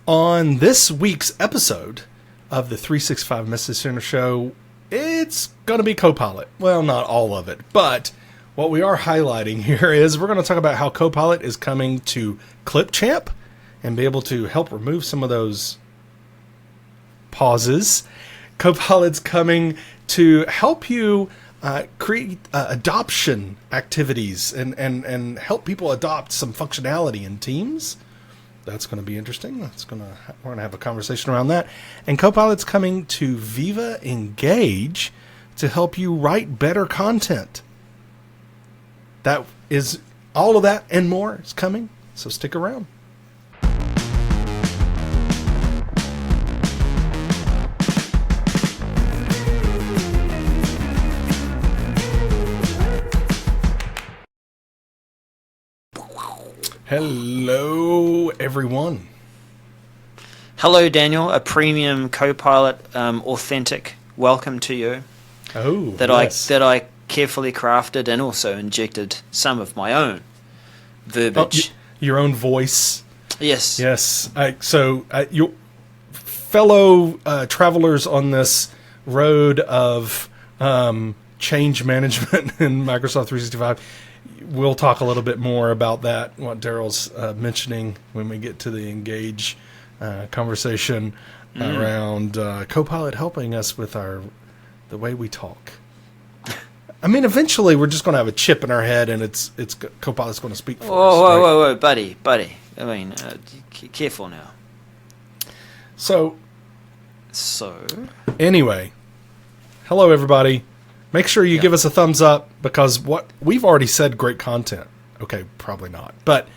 On this week's episode of the 365 Message Center Show, it's going to be Copilot. Well, not all of it, but what we are highlighting here is we're going to talk about how Copilot is coming to Clipchamp and be able to help remove some of those pauses. Copilot's coming to help you create adoption activities and help people adopt some functionality in Teams. That's going to be interesting. We're going to have a conversation around that. And Copilot's coming to Viva Engage to help you write better content. That is all of that and more is coming. So stick around. Hello, everyone. Hello, Daniel. A premium Copilot authentic welcome to you. Oh, that yes. I carefully crafted and also injected some of my own verbiage. Your own voice. Yes. Yes. Your fellow travelers on this road of change management in Microsoft 365. We'll talk a little bit more about that, what Daryl's mentioning when we get to the Engage conversation around Copilot helping us with the way we talk. I mean, eventually we're just going to have a chip in our head and it's Copilot's going to speak for us. Whoa, buddy. I mean, careful now. So, anyway, hello everybody. Make sure you give us a thumbs up because what we've already said, great content. Okay, probably not, but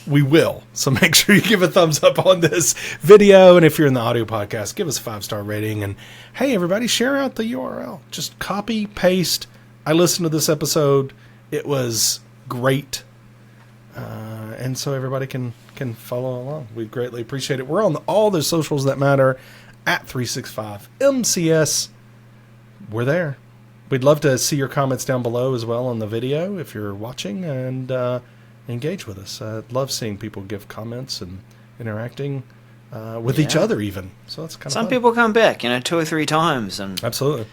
we will. So make sure you give a thumbs up on this video. And if you're in the audio podcast, give us a 5-star rating. And hey, everybody, share out the URL. Just copy, paste. I listened to this episode. It was great. And so everybody can follow along. We greatly appreciate it. We're on all the socials that matter at 365 MCS. We're there. We'd love to see your comments down below as well on the video if you're watching and engage with us. I love seeing people give comments and interacting with each other even. So that's kind of some fun. people come back, 2 or 3 times and absolutely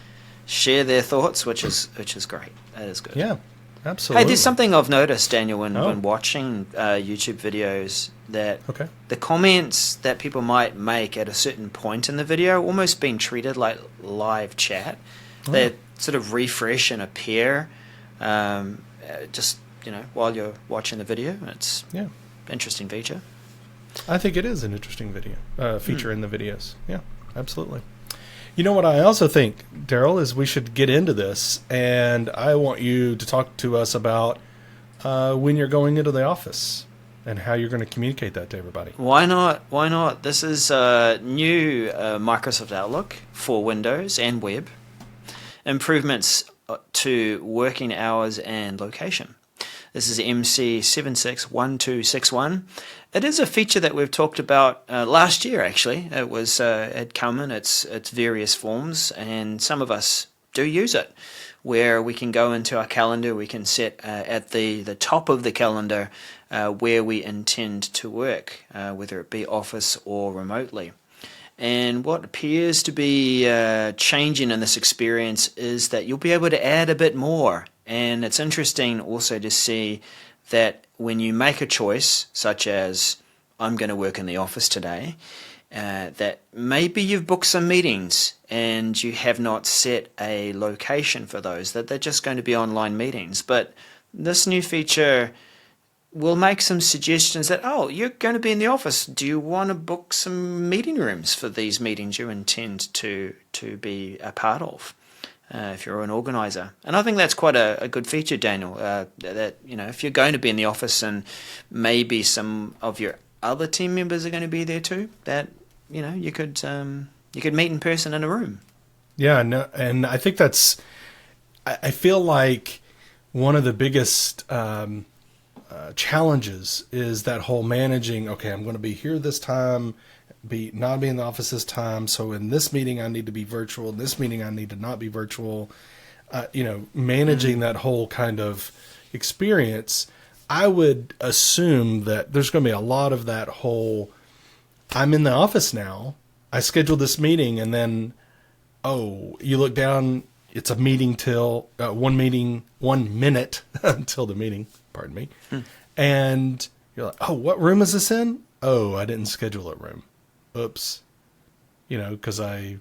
share their thoughts, which is great. That is good. Yeah, absolutely. Hey, there's something I've noticed, Daniel, when watching YouTube videos that the comments that people might make at a certain point in the video almost being treated like live chat. They sort of refresh and appear just while you're watching the video. It's interesting feature. I think it is an interesting feature in the videos. Yeah, absolutely. You know what I also think, Daryl, is we should get into this, and I want you to talk to us about when you're going into the office and how you're going to communicate that to everybody. Why not? This is new Microsoft Outlook for Windows and web. Improvements to working hours and location. This is MC761261. It is a feature that we've talked about last year, actually. It was had come in its various forms, and some of us do use it, where we can go into our calendar, we can set at the top of the calendar where we intend to work, whether it be office or remotely. And what appears to be changing in this experience is that you'll be able to add a bit more. And it's interesting also to see that when you make a choice, such as I'm going to work in the office today, that maybe you've booked some meetings and you have not set a location for those, that they're just going to be online meetings. But this new feature will make some suggestions that, you're going to be in the office. Do you want to book some meeting rooms for these meetings you intend to be a part of if you're an organizer? And I think that's quite a good feature, Daniel, that if you're going to be in the office and maybe some of your other team members are going to be there too, that you could meet in person in a room. Yeah, no, and I think I feel like one of the biggest challenges is that whole managing, okay, I'm going to be here this time, not be in the office this time, so in this meeting I need to be virtual, in this meeting I need to not be virtual, managing that whole kind of experience. I would assume that there's going to be a lot of that whole I'm in the office now. I scheduled this meeting, and then, you look down. It's a meeting till 1 minute until the meeting. Pardon me. And you're like, oh, what room is this in? Oh, I didn't schedule a room. Oops. Because I'm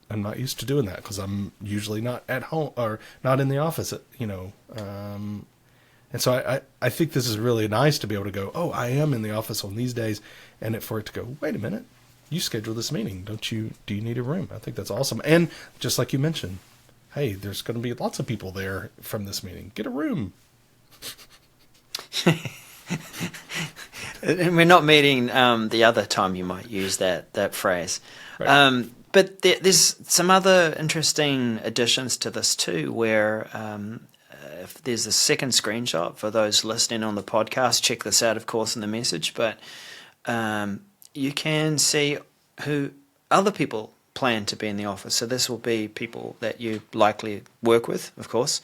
not used to doing that because I'm usually not at home or not in the office. And so I think this is really nice to be able to go, oh, I am in the office on these days, and for it to go, wait a minute, you scheduled this meeting, don't you? Do you need a room? I think that's awesome. And just like you mentioned, hey, there's going to be lots of people there from this meeting. Get a room. And we're not meeting the other time you might use that phrase. Right. But there's some other interesting additions to this too, where if there's a second screenshot for those listening on the podcast, check this out, of course, in the message. But you can see who other people plan to be in the office. So this will be people that you likely work with, of course.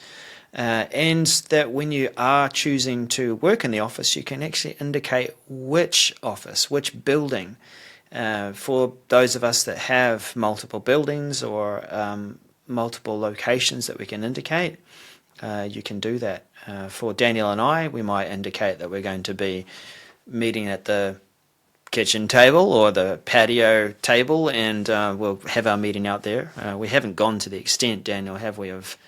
And that when you are choosing to work in the office, you can actually indicate which office, which building. For those of us that have multiple buildings or multiple locations that we can indicate, you can do that. For Daniel and I, we might indicate that we're going to be meeting at the kitchen table or the patio table, and we'll have our meeting out there. We haven't gone to the extent, Daniel, have we, of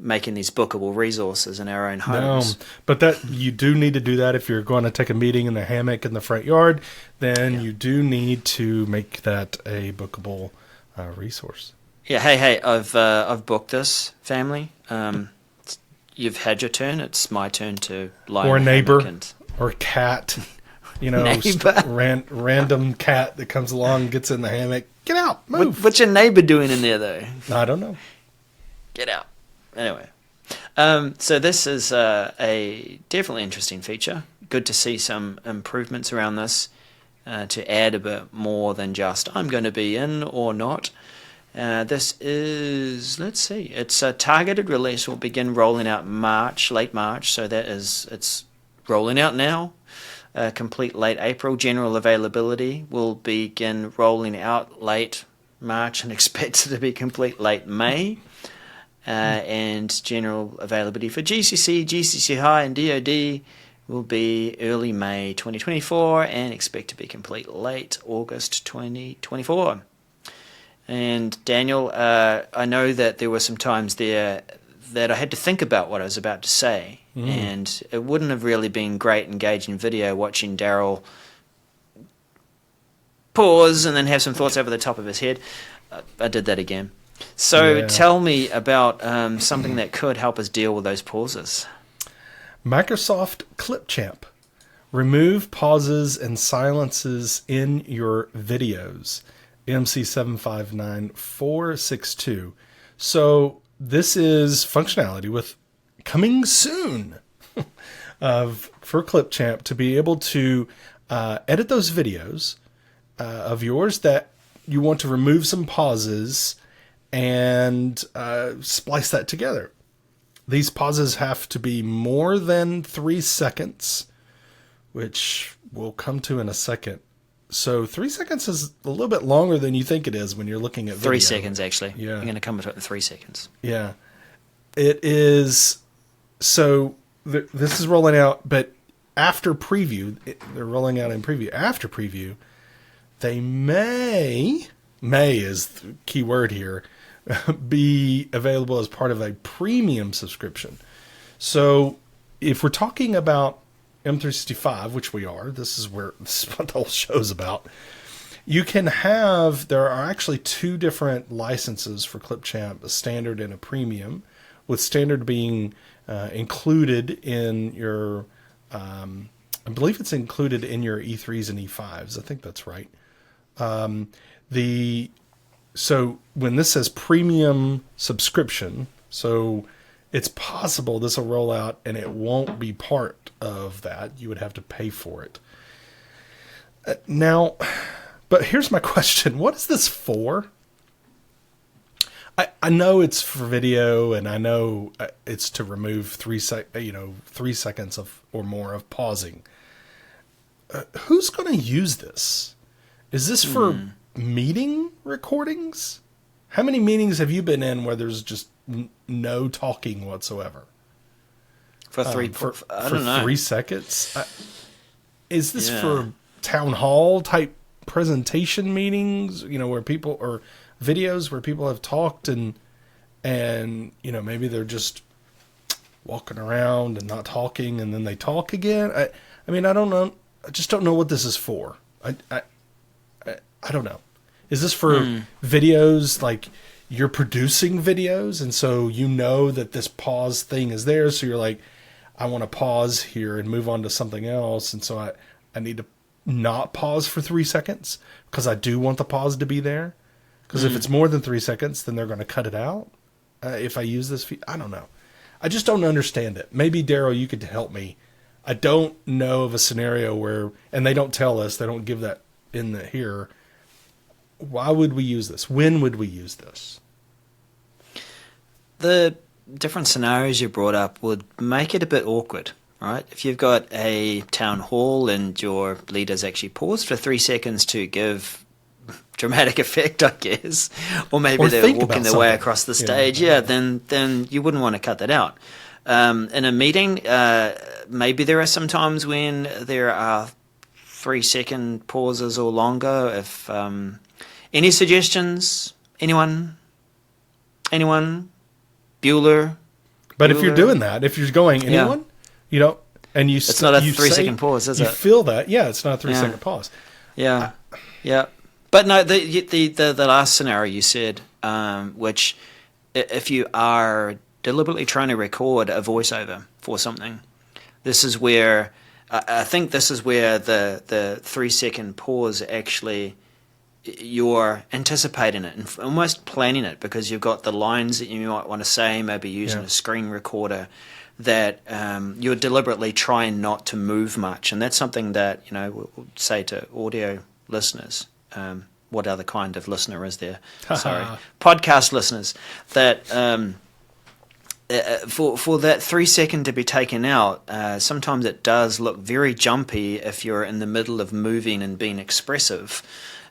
making these bookable resources in our own homes. No, but that you do need to do that if you're going to take a meeting in the hammock in the front yard. Then you do need to make that a bookable resource. Yeah, hey, I've booked this, family. You've had your turn. It's my turn to lie. Or a in the neighbor, hammock or a cat. Neighbor. Random cat that comes along, gets in the hammock. Get out, move. What's your neighbor doing in there, though? I don't know. Get out. Anyway, so this is a definitely interesting feature. Good to see some improvements around this to add a bit more than just I'm going to be in or not. This is, let's see, it's a targeted release. Will begin rolling out late March. So it's rolling out now. Complete late April. General availability will begin rolling out late March and expected to be complete late May. And general availability for GCC, GCC High, and DoD will be early May 2024 and expect to be complete late August 2024. And Daniel, I know that there were some times there that I had to think about what I was about to say, and it wouldn't have really been great engaging video watching Daryl pause and then have some thoughts over the top of his head. I did that again. So tell me about something that could help us deal with those pauses. Microsoft Clipchamp. Remove pauses and silences in your videos. MC 759462. So this is functionality with coming soon for Clipchamp to be able to edit those videos of yours that you want to remove some pauses and splice that together. These pauses have to be more than 3 seconds, which we'll come to in a second. So 3 seconds is a little bit longer than you think it is when you're looking at video. 3 seconds, actually. Yeah. I'm going to come to it in 3 seconds. Yeah. It is. So this is rolling out, but after preview, they're rolling out in preview. After preview, they may is the key word here, be available as part of a premium subscription. So if we're talking about M365, which we are, this is what the whole show's about. You can there are actually 2 different licenses for Clipchamp, a standard and a premium, with standard being included in your, I believe it's included in your E3s and E5s. I think that's right. So when this says premium subscription, so it's possible this will roll out and it won't be part of that. You would have to pay for it. Now, but here's my question. What is this for? I know it's for video, and I know it's to remove 3 seconds of or more of pausing. Who's going to use this? Is this for meeting recordings? How many meetings have you been in where there's just no talking whatsoever? For I don't know. 3 seconds? Is this for town hall type presentation meetings, where people, or videos where people have talked and maybe they're just walking around and not talking and then they talk again? I mean, I don't know. I just don't know what this is for. I don't know. Is this for videos, like you're producing videos and so that this pause thing is there, so you're like, I want to pause here and move on to something else, and so I need to not pause for 3 seconds because I do want the pause to be there? Because if it's more than 3 seconds, then they're going to cut it out if I use this I don't know. I just don't understand it. Maybe, Daryl, you could help me. I don't know of a scenario where, and they don't tell us, they don't give that here. Why would we use this? When would we use this? The different scenarios you brought up would make it a bit awkward, right? If you've got a town hall and your leaders actually pause for 3 seconds to give dramatic effect, I guess, or maybe they're walking their way across the stage, then you wouldn't want to cut that out. In a meeting, maybe there are some times when there are 3 second pauses or longer. If any suggestions? Anyone? Bueller? But if you're doing that, if you're going, anyone? And it's not a 3 second pause, is it? You feel that? Yeah, it's not a 3 second pause. Yeah, yeah. But no, the last scenario you said, which if you are deliberately trying to record a voiceover for something, this is where I think this is where the 3 second pause actually, you're anticipating it and almost planning it, because you've got the lines that you might want to say, maybe using a screen recorder, that you're deliberately trying not to move much. And that's something that, we'll say to audio listeners. What other kind of listener is there? Sorry, podcast listeners. That for that 3 second to be taken out, sometimes it does look very jumpy if you're in the middle of moving and being expressive.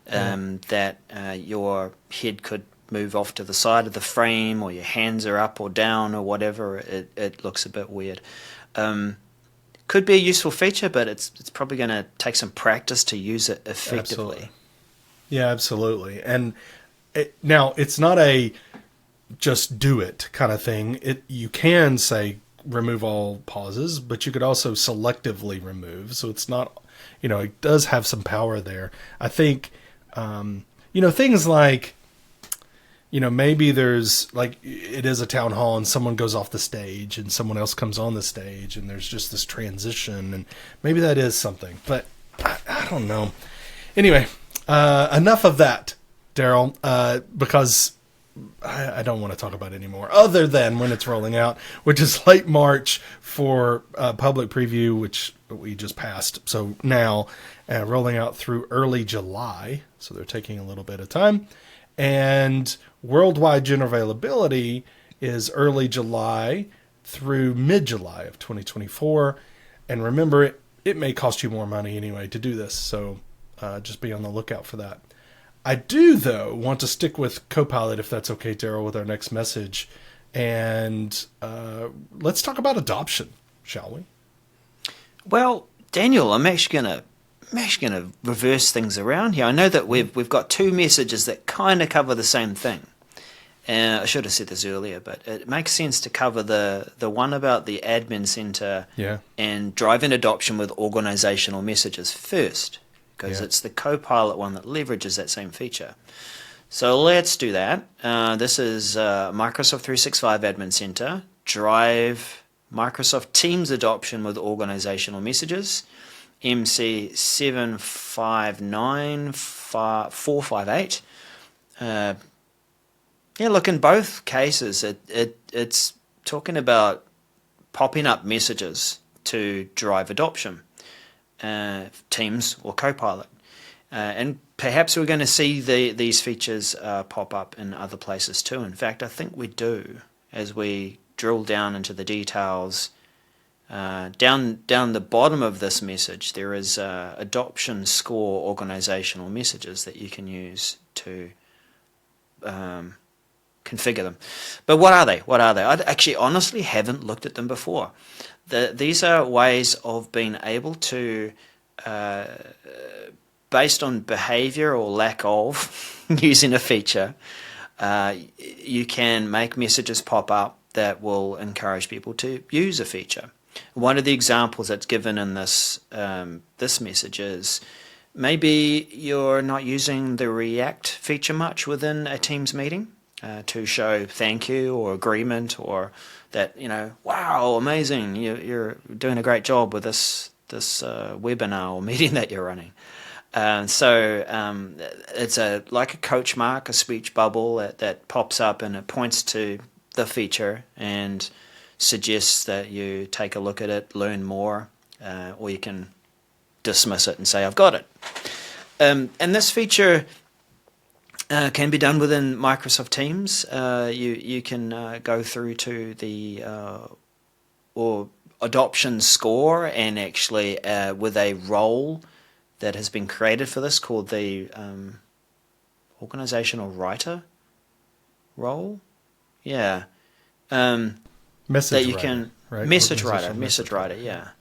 That your head could move off to the side of the frame, or your hands are up or down or whatever. It looks a bit weird. Could be a useful feature, but it's probably going to take some practice to use it effectively. Absolutely. Yeah, absolutely. And now it's not a just do it kind of thing. You can say remove all pauses, but you could also selectively remove. So it's not, it does have some power there. I think, things like, maybe there's like, it is a town hall and someone goes off the stage and someone else comes on the stage and there's just this transition, and maybe that is something, but I don't know. Anyway, enough of that, Daryl, because I don't want to talk about it anymore, other than when it's rolling out, which is late March for public preview, which we just passed. So now rolling out through early July. So they're taking a little bit of time. And worldwide general availability is early July through mid-July of 2024. And remember, it may cost you more money anyway to do this. So just be on the lookout for that. I do, though, want to stick with Copilot, if that's okay, Daryl, with our next message. And let's talk about adoption, shall we? Well, Daniel, I'm actually going to reverse things around here. I know that we've got two messages that kind of cover the same thing. I should have said this earlier, but it makes sense to cover the one about the admin center and driving adoption with organizational messages first, because it's the Copilot one that leverages that same feature. So let's do that. This is Microsoft 365 Admin Center, drive Microsoft Teams adoption with organizational messages, MC 759458. Look, in both cases, it's talking about popping up messages to drive adoption, Teams or Copilot. And perhaps we're going to see these features pop up in other places too. In fact, I think we do as we drill down into the details down the bottom of this message, there is adoption score organizational messages that you can use to configure them. But what are they? I actually honestly haven't looked at them before. These are ways of being able to, based on behavior or lack of using a feature, you can make messages pop up that will encourage people to use a feature. One of the examples that's given in this message is maybe you're not using the React feature much within a Teams meeting to show thank you or agreement, or that, wow, amazing, you're doing a great job with this webinar or meeting that you're running. So it's like a coach mark, a speech bubble that pops up, and it points to the feature and suggests that you take a look at it, learn more, or you can dismiss it and say, I've got it. And this feature can be done within Microsoft Teams. You can go through to the or adoption score, and actually with a role that has been created for this called the organizational writer role. Yeah. Message that you writer, can right? message writer, yeah.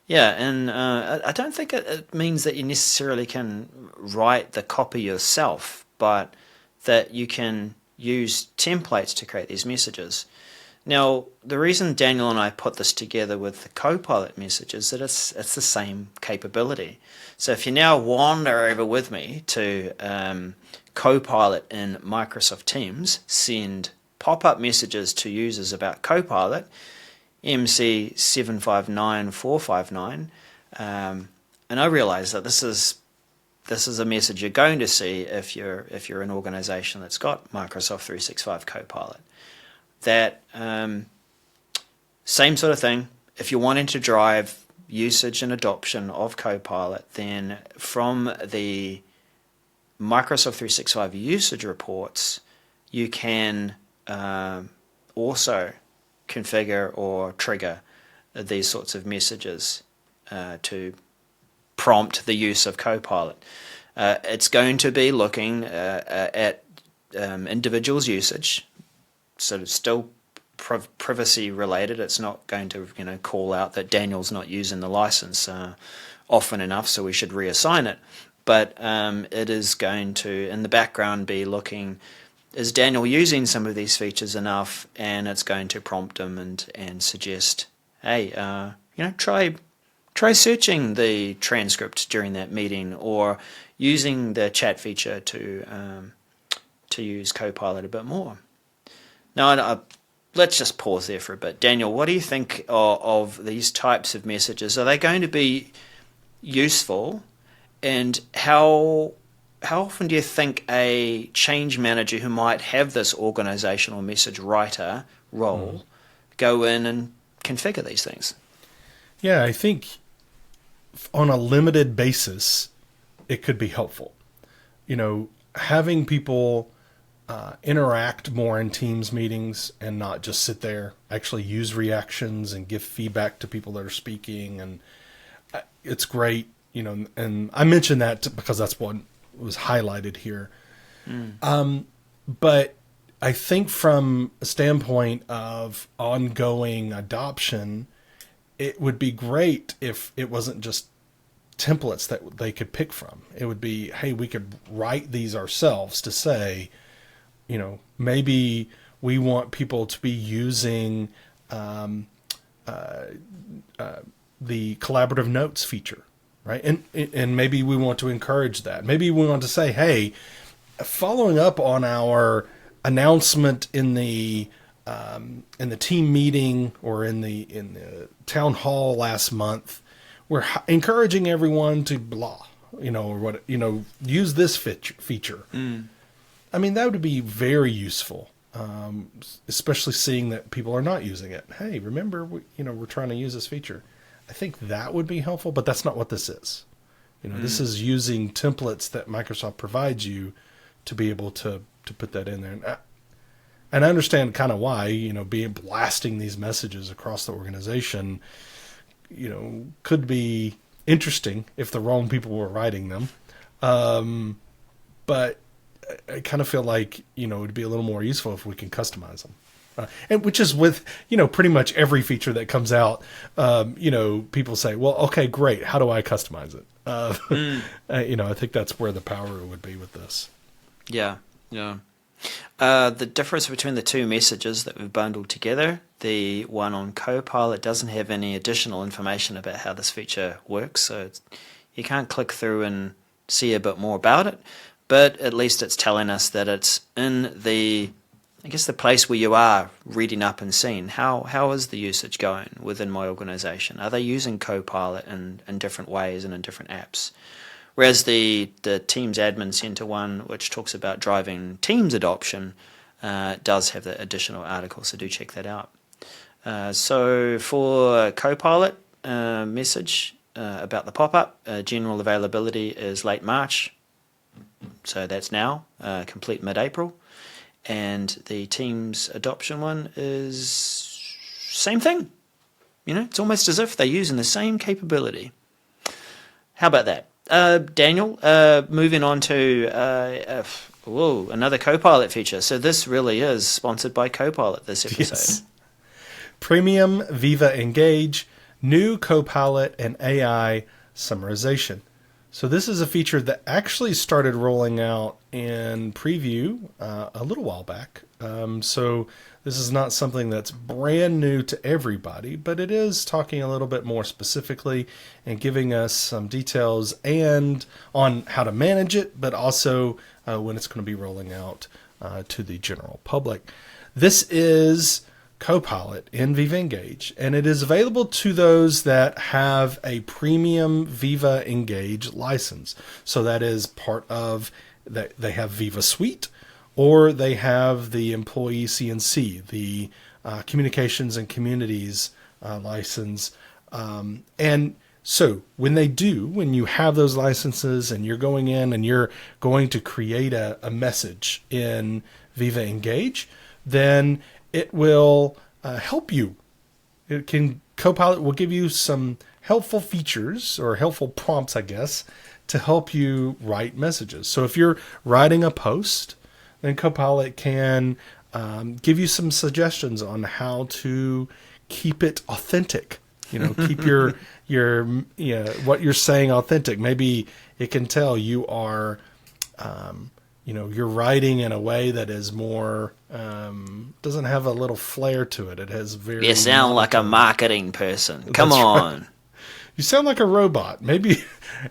Yeah, and I don't think it means that you necessarily can write the copy yourself, but that you can use templates to create these messages. Now, the reason Daniel and I put this together with the Copilot message is that it's the same capability. So if you now wander over with me to Copilot in Microsoft Teams, send pop-up messages to users about Copilot, MC759459, and I realize that this is a message you're going to see if you're an organization that's got Microsoft 365 Copilot. That same sort of thing. If you're wanting to drive usage and adoption of Copilot, then from the Microsoft 365 usage reports, you can also configure or trigger these sorts of messages to prompt the use of Copilot. It's going to be looking at individuals' usage, so it's still privacy related. It's not going to call out that Daniel's not using the license often enough, so we should reassign it. But it is going to, in the background, be looking, is Daniel using some of these features enough? And it's going to prompt him and suggest, hey, try searching the transcript during that meeting, or using the chat feature to use Copilot a bit more. Now, let's just pause there for a bit. Daniel, what do you think of these types of messages? Are they going to be useful? And how often do you think a change manager who might have this organizational message writer role go in and configure these things? Yeah, I think on a limited basis, it could be helpful. Having people interact more in Teams meetings and not just sit there, actually use reactions and give feedback to people that are speaking. And it's great, and I mentioned that because that's what was highlighted here. But I think from a standpoint of ongoing adoption, it would be great if it wasn't just templates that they could pick from. It would be, hey, we could write these ourselves to say, maybe we want people to be using the collaborative notes feature, right? And maybe we want to encourage that. Maybe we want to say, hey, following up on our announcement in the team meeting or in the town hall last month, we're encouraging everyone to blah, or what, use this feature. I mean, that would be very useful, especially seeing that people are not using it. Hey, remember, we're trying to use this feature. I think that would be helpful, but that's not what this is. This is using templates that Microsoft provides you to be able to put that in there. And I understand kind of why, blasting these messages across the organization could be interesting if the wrong people were writing them. But I kind of feel like, it would be a little more useful if we can customize them. And which is with, pretty much every feature that comes out, people say, well, okay, great. How do I customize it? I think that's where the power would be with this. Yeah. The difference between the two messages that we've bundled together, the one on Copilot doesn't have any additional information about how this feature works, so you can't click through and see a bit more about it, but at least it's telling us that it's in the place where you are reading up and seeing how is the usage going within my organization. Are they using Copilot in different ways and in different apps? Whereas the Teams Admin Center one, which talks about driving Teams adoption, does have the additional article, so do check that out. So for Copilot message about the pop-up, general availability is late March, so that's now, complete mid-April. And the Teams adoption one is same thing. It's almost as if they're using the same capability. How about that? Daniel, moving on to another Copilot feature. So this really is sponsored by Copilot, this episode. Yes. Premium Viva Engage, new Copilot and AI summarization. So this is a feature that actually started rolling out in preview a little while back. So this is not something that's brand new to everybody, but it is talking a little bit more specifically and giving us some details and on how to manage it, but also when it's going to be rolling out to the general public. This is Copilot in Viva Engage, and it is available to those that have a premium Viva Engage license. So that is part of that they have Viva Suite, or they have the employee CNC, the communications and communities license. And so when you have those licenses and you're going in and you're going to create a message in Viva Engage, then it will help you. Copilot will give you some helpful features or helpful prompts, I guess, to help you write messages. So if you're writing a post, then Copilot can give you some suggestions on how to keep it authentic. Keep your what you're saying authentic. Maybe it can tell you are you're writing in a way that is more, doesn't have a little flair to it. It has very... You sound like a marketing person. Come on. Right. You sound like a robot. Maybe,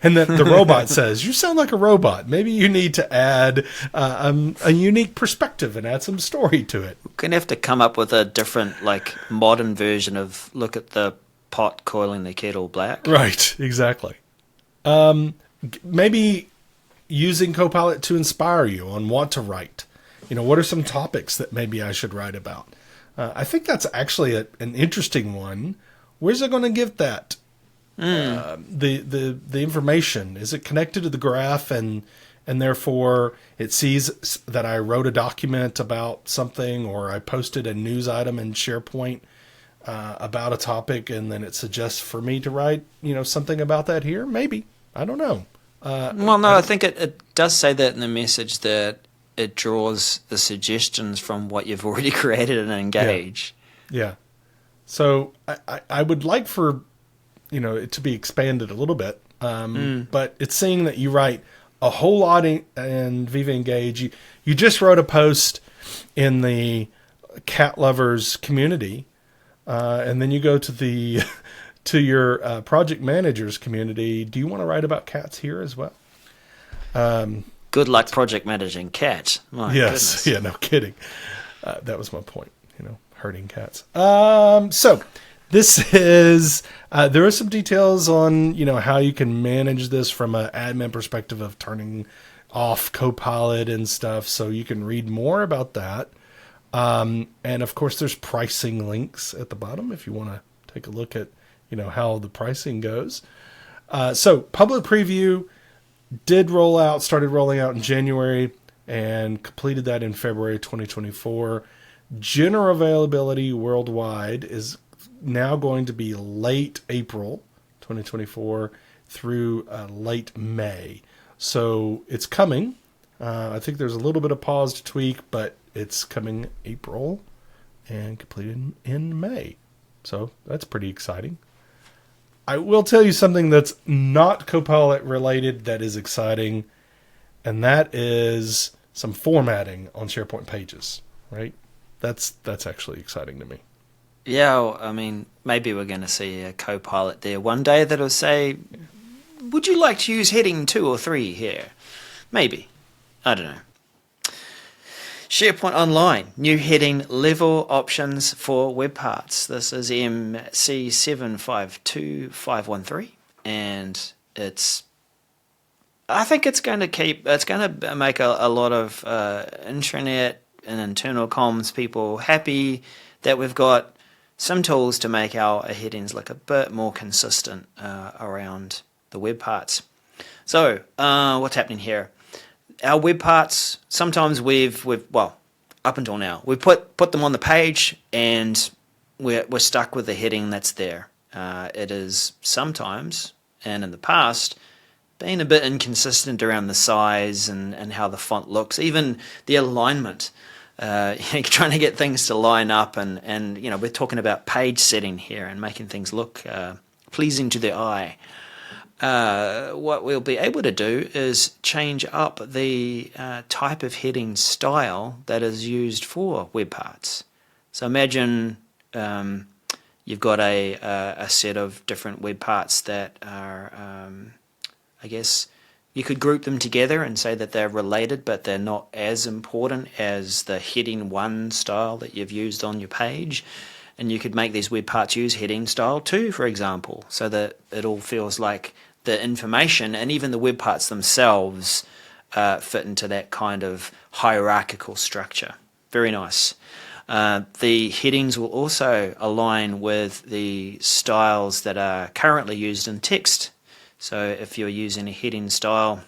and then the robot says, you sound like a robot. Maybe you need to add a unique perspective and add some story to it. We're going to have to come up with a different, modern version of look at the pot coiling the kettle black. Right, exactly. Maybe using Copilot to inspire you on what to write. What are some topics that maybe I should write about? I think that's actually an interesting one. Where's it going to give that? The information, is it connected to the graph and therefore it sees that I wrote a document about something, or I posted a news item in SharePoint about a topic, and then it suggests for me to write something about that here? Maybe. I don't know. I think it does say that in the message, that it draws the suggestions from what you've already created in Engage. Yeah. So I would like for it to be expanded a little bit, but it's saying that you write a whole lot in Viva Engage. You just wrote a post in the cat lovers community, and then you go to your project managers community. Do you want to write about cats here as well? Good luck project managing cats. My goodness. Yeah, no kidding. That was my point, hurting cats. So this is, there are some details on, how you can manage this from an admin perspective of turning off Copilot and stuff. So you can read more about that. And of course there's pricing links at the bottom if you want to take a look at, how the pricing goes. So public preview started rolling out in January and completed that in February 2024. General availability worldwide is now going to be late April 2024 through late May. So it's coming. I think there's a little bit of pause to tweak, but it's coming April and completed in May. So that's pretty exciting. I will tell you something that's not Copilot related that is exciting, and that is some formatting on SharePoint pages, right? That's actually exciting to me. Yeah, well, I mean, maybe we're going to see a Copilot there one day that'll say, would you like to use heading 2 or 3 here? Maybe. I don't know. SharePoint Online, new heading level options for web parts. This is MC752513, and I think it's going to make a lot of intranet and internal comms people happy that we've got some tools to make our headings look a bit more consistent around the web parts. So, what's happening here? Our web parts, sometimes we've up until now, we've put them on the page and we're stuck with the heading that's there. It is sometimes, and in the past, been a bit inconsistent around the size and how the font looks, even the alignment. Trying to get things to line up, and we're talking about page setting here and making things look pleasing to the eye. What we'll be able to do is change up the type of heading style that is used for web parts. So imagine you've got a set of different web parts that are, I guess, you could group them together and say that they're related, but they're not as important as the heading 1 style that you've used on your page. And you could make these web parts use heading style 2, for example, so that it all feels like the information and even the web parts themselves fit into that kind of hierarchical structure. Very nice. The headings will also align with the styles that are currently used in text. So if you're using a heading style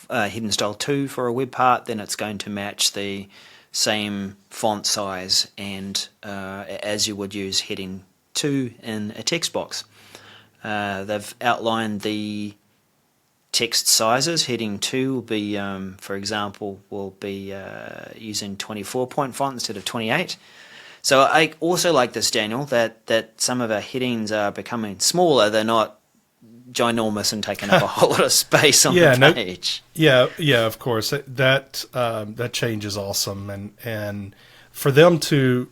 2 for a web part, then it's going to match the same font size and as you would use heading 2 in a text box. They've outlined the text sizes. Heading 2 will be, for example, using 24-point font instead of 28. So I also like this, Daniel, that some of our headings are becoming smaller. They're not ginormous and taking up a whole lot of space on the page. Yeah, of course. That change is awesome, and for them to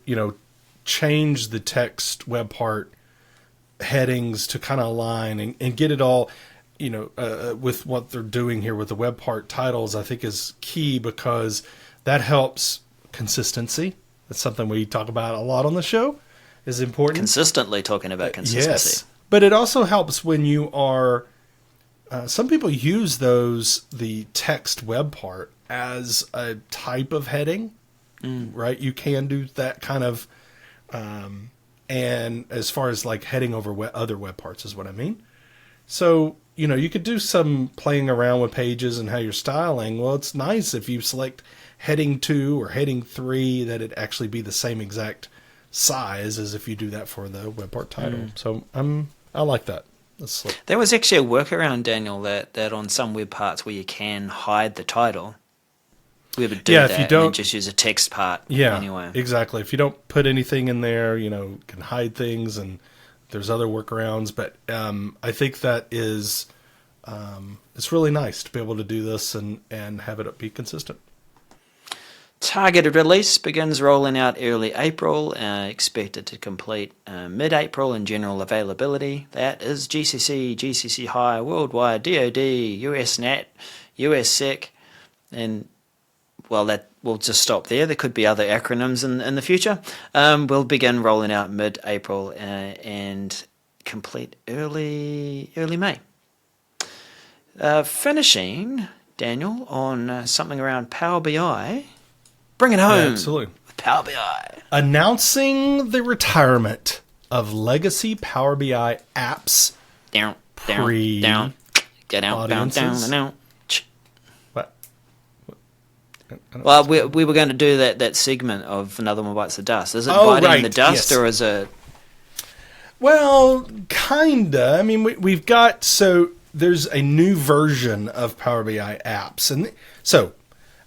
change the text web part headings to kind of align and get it all with what they're doing here with the web part titles, I think is key, because that helps consistency. That's something we talk about a lot on the show, is important. Consistently talking about consistency. Yes. But it also helps when you are, some people use the text web part as a type of heading, right? You can do that kind of, and as far as like heading over other web parts is what I mean. So, you could do some playing around with pages and how you're styling. Well, it's nice if you select heading 2 or heading 3 that it actually be the same exact size as if you do that for the web part title. So I like that. There was actually a workaround, Daniel, that on some web parts where you can hide the title. We would do that, if you don't, and just use a text part. Yeah, anyway. Exactly. If you don't put anything in there, you can hide things, and there's other workarounds. But I think that is it's really nice to be able to do this and have it be consistent. Targeted release begins rolling out early April, expected to complete mid-April in general availability. That is GCC, GCC High, Worldwide, DoD, USNet, USSec, and that we'll just stop there. There could be other acronyms in the future. We'll begin rolling out mid-April and complete early May. Finishing, Daniel, on something around Power BI. Bring it home. Yeah, absolutely. Power BI. Announcing the retirement of legacy Power BI apps. Down. Get out. Down. What? Well, we were going to do that segment of Another One Bites the Dust. Is it biting the dust, yes. or is it... Well, kinda. I mean, we've got, so there's a new version of Power BI apps. And so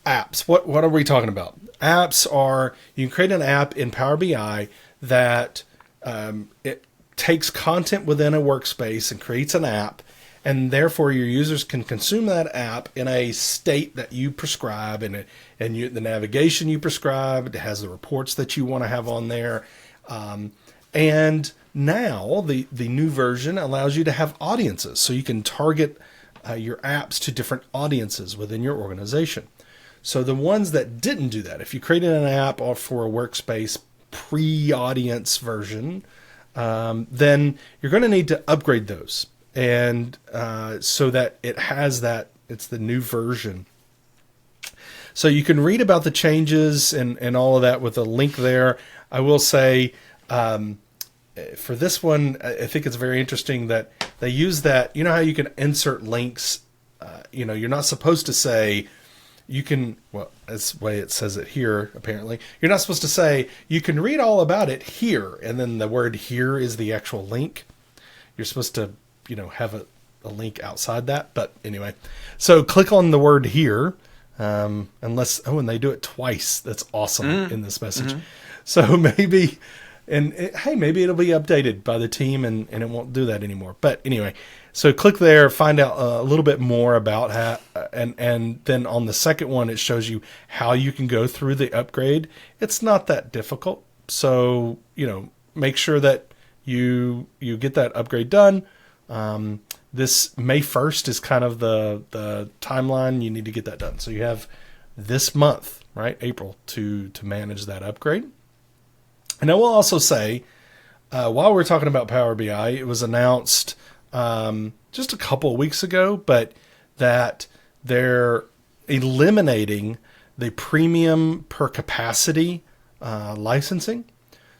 apps, what are we talking about? Apps are, you can create an app in Power BI that it takes content within a workspace and creates an app. And therefore, your users can consume that app in a state that you prescribe, and the navigation you prescribe. It has the reports that you want to have on there. And now the new version allows you to have audiences, so you can target your apps to different audiences within your organization. So the ones that didn't do that, if you created an app for a workspace pre-audience version, then you're going to need to upgrade those. And so that it has that, it's the new version. So you can read about the changes and all of that with a link there. I will say for this one, I think it's very interesting that they use that. You know how you can insert links? You're not supposed to say, you can, well, that's the way it says it here, apparently. You're not supposed to say, you can read all about it here, and then the word here is the actual link. You're supposed to, have a link outside that. But anyway, so click on the word here, and they do it twice. That's awesome in this message. Mm-hmm. So maybe, maybe it'll be updated by the team and it won't do that anymore. But anyway, so click there, find out a little bit more about how, and then on the second one, it shows you how you can go through the upgrade. It's not that difficult. So, make sure that you get that upgrade done. This May 1st is kind of the timeline. You need to get that done. So you have this month, right, April, to manage that upgrade. And I will also say, while we're talking about Power BI, it was announced just a couple of weeks ago, but that they're eliminating the premium per capacity licensing.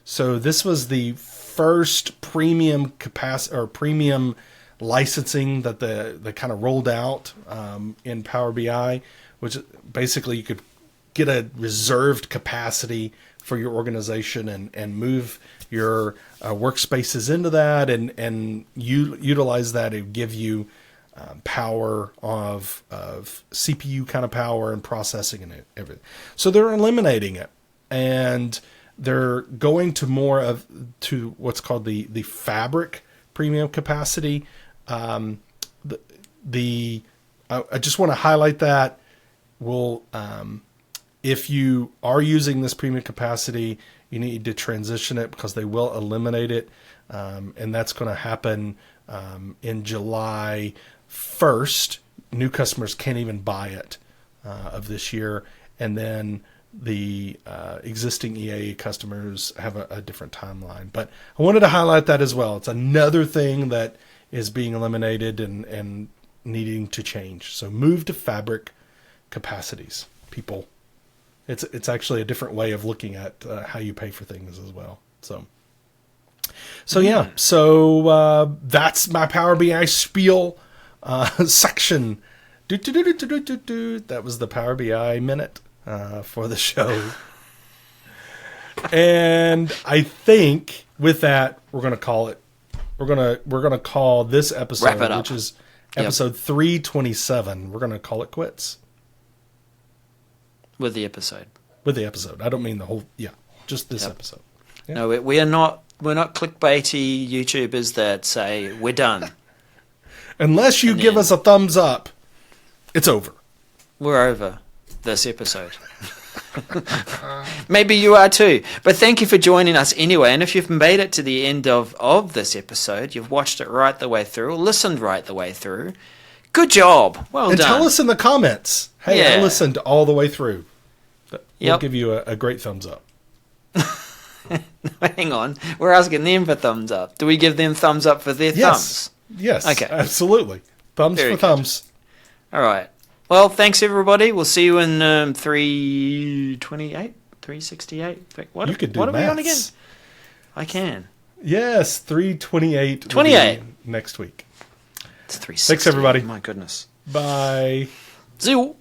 So this was the first premium capacity or premium licensing that they kind of rolled out in Power BI, which basically you could get a reserved capacity for your organization and move your workspaces into that and utilize that to give you power of CPU kind of power and processing and everything. So they're eliminating it, and they're going to what's called the Fabric premium capacity. I just want to highlight that. If you are using this premium capacity, you need to transition it because they will eliminate it. And that's going to happen in July 1st. New customers can't even buy it of this year. And then the existing EA customers have a different timeline. But I wanted to highlight that as well. It's another thing that is being eliminated and needing to change. So move to Fabric capacities, people. It's actually a different way of looking at how you pay for things as well. So yeah. So that's my Power BI spiel section. That was the Power BI minute for the show. And I think with that, we're going to call it. We're gonna call this episode, which is episode 327. We're going to call it quits. With the episode. I don't mean the whole. Yeah, just this episode. Yeah. No, we're not clickbaity YouTubers that say we're done. Unless you give us a thumbs up, it's over. We're over this episode. Maybe you are too. But thank you for joining us anyway. And if you've made it to the end of this episode, you've watched it right the way through, or listened right the way through, good job. Well done. And tell us in the comments, hey, I listened all the way through. We'll give you a great thumbs up. Hang on. We're asking them for thumbs up. Do we give them thumbs up for their thumbs? Yes. Okay. Absolutely. Thumbs for thumbs. All right. Well, thanks, everybody. We'll see you in 328, 368. What are we on again? I can. Yes, 328. 28. Next week. It's 360. Thanks, everybody. My goodness. Bye. See you.